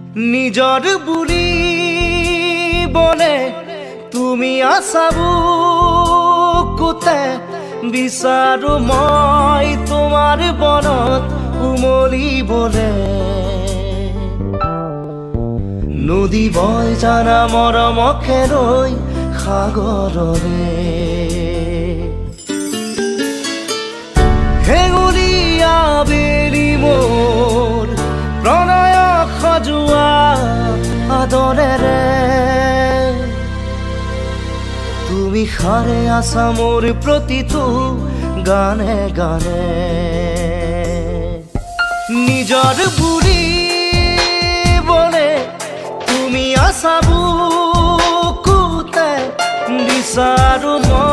নিজৰ বুলি বলে তুমি আছা বুকুতে বিচাৰো মই তোমাৰ বনত উমলিবলে নদী বয় জানা মৰমকে লৈ সাগৰৰে হেঙুলীয়া বেলি মোৰ প্ৰণয় সজোৱা আদৰেৰে তুমি সাৰে আছা মোৰ প্ৰতিটো গানে গানে নিজৰ বুলি বলে তুমি আছা বুকুতে বিচাৰো মই